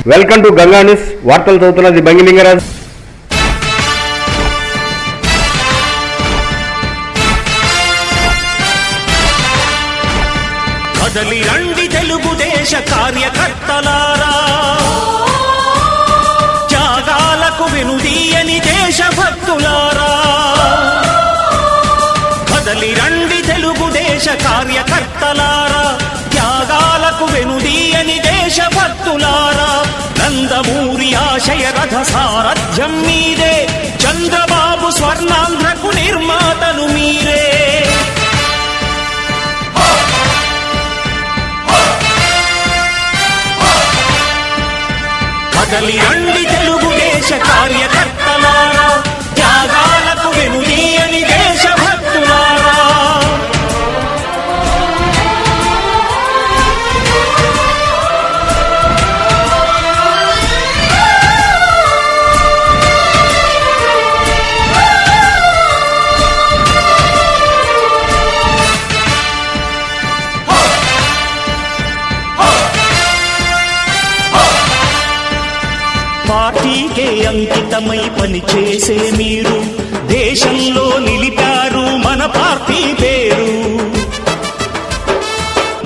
Welcome to Ganga news. వార్తలు చదువుతున్నది బంగిలింగరాజ్. కదలి రండి తెలుగుదేశ కార్యకర్తలారా, త్యాగాలకు వెనుదీయని దేశభక్తులారా. కదలి రండి తెలుగుదేశ కార్యకర్తలారా, త్యాగాలకు వెనుదీయని దేశభక్తులారా. నందమూరి ఆశయ రథ సారథ్యం మీరే, చంద్రబాబు స్వర్ణాంధ్రకు నిర్మాతలు మీరే. కదలి రండి తెలుగుదేశ కార్యకర్తలారా, త్యాగాలకు వెనుదీయని దేశభక్తులారా. పార్టీకే అంకితమై పనిచేసే మీరు దేశంలో నిలిపారు మన పార్టీ పేరు.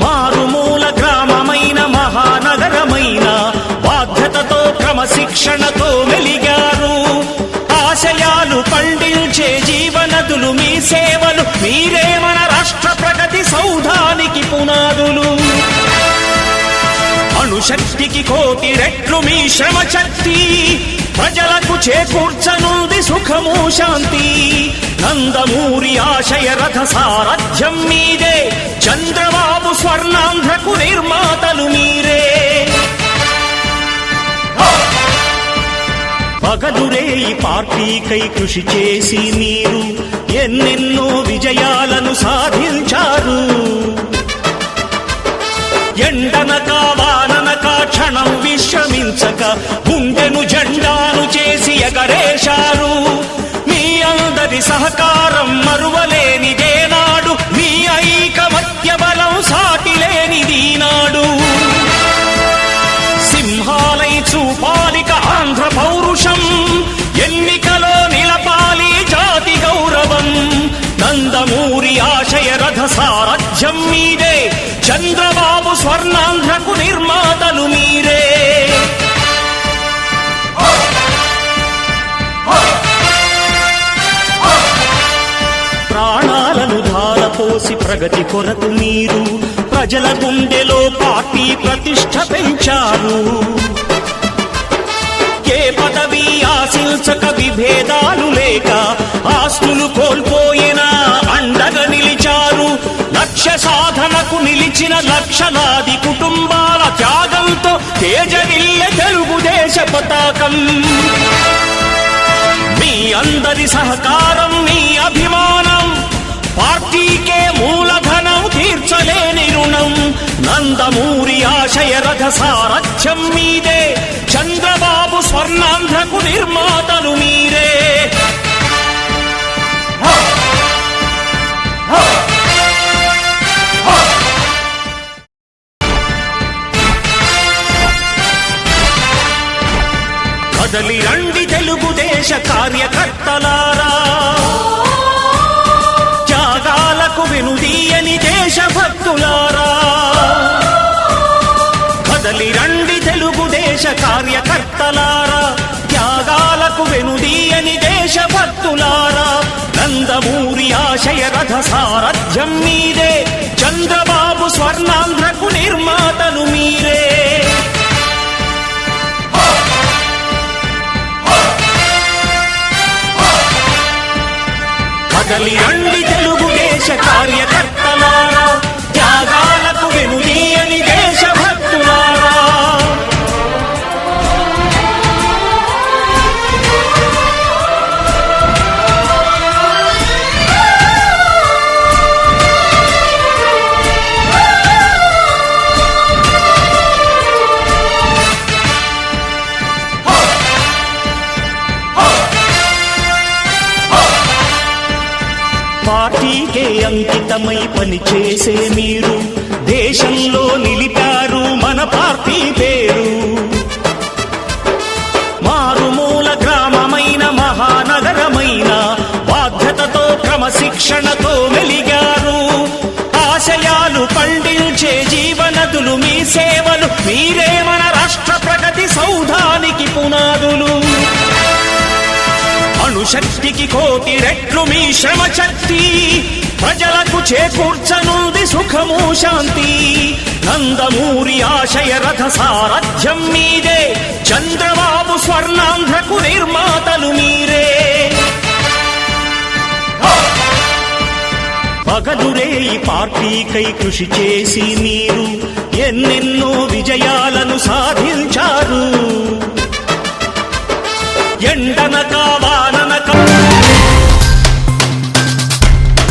మారుమూల గ్రామమైన మహానగరమైన బాధ్యతతో క్రమశిక్షణతో మెలిగారు. ఆశయాలు పండించే జీవనదులు మీ సేవలు, మీరే మన రాష్ట్ర ప్రగతి సౌధానికి పునాదులు. అణుశక్తికి కోటి రెట్లు మీ శ్రమ శక్తి, ప్రజలకు చేకూర్చనుంది సుఖము శాంతి. నందమూరి ఆశయ రథ సారథ్యం మీదే, చంద్రబాబు స్వర్ణాంధ్రకు నిర్మాతలు మీరే. పగలురే ఈ పార్టీకై కృషి చేసి మీరు ఎన్నెన్నో విజయాలను సాధించారు. ఎండనక వాననక క్షణం విశ్రమించక గుండెను జెండాను చేసి ఎగరేశారు. మీ అందరి సహకారం మరువలేనిదేనాడు, మీ ఐకమత్య బలం సాటిలేనిదీనాడు. సింహాలై చూపాలిక ఆంధ్ర పౌరుషం, ఎన్నికలో నిలపాలి జాతి గౌరవం. నందమూరి ఆశయ రథ సారథ్యం మీదే, చంద్రబాబు స్వర్ణాంధ్రకు నిర్మాతలు మీరే. ప్రాణాలను ధారపోసి ప్రగతి కొరకు మీరు ప్రజల గుండెలో పార్టీ ప్రతిష్ఠ పెంచారు. ఏ పదవి ఆశించక విభేదాలు లేక ఆస్తులు కోల్పోయినా అండగా నిలిచారు. లక్ష్య సాధనకు నిలిచిన లక్షలాది కుటుంబాల త్యాగంతో తేజరిల్లె తెలుగుదేశ పతాకం. మీ అందరి సహకారం, మీ అభిమానం పార్టీకే మూలధనం, తీర్చలేని రుణం. నందమూరి ఆశయ రథ సారథ్యం మీదే, చంద్రబాబు స్వర్ణాంధ్రకు నిర్మాతలు మీరే. కదలి రండి తెలుగుదేశ కార్యకర్తలారా, త్యాగాలకు వెనుదీయని దేశభక్తులారా. కదలి రండి తెలుగుదేశ కార్యకర్తలారా, త్యాగాలకు వెనుదీయని దేశభక్తులారా. నందమూరి ఆశయ రథ సారథ్యం మీదే, చంద్రబాబు స్వర్ణాంధ్రకు నిర్మాతలు మీరే. కదలి రండి తెలుగుదేశ కార్యకర్తలారా, త్యాగాలకు వెనుదీయని దేశభక్తులారా. పార్టీకే అంకితమై పనిచేసే మీరు దేశంలో నిలిపారు మన పార్టీ పేరు. శక్తికి కోటి రెట్లు మీ శ్రమ శక్తి ప్రజలకు చేకూర్చనుంది సుఖము శాంతి నందమూరి ఆశయ రథ సారథ్యం మీదే చంద్రబాబు స్వర్ణాంధ్రకు నిర్మాతలు మీరే పగలురే ఈ పార్టీకై కృషి చేసి మీరు ఎన్నెన్నో విజయాలను సాధించారు ఎండనక వాననక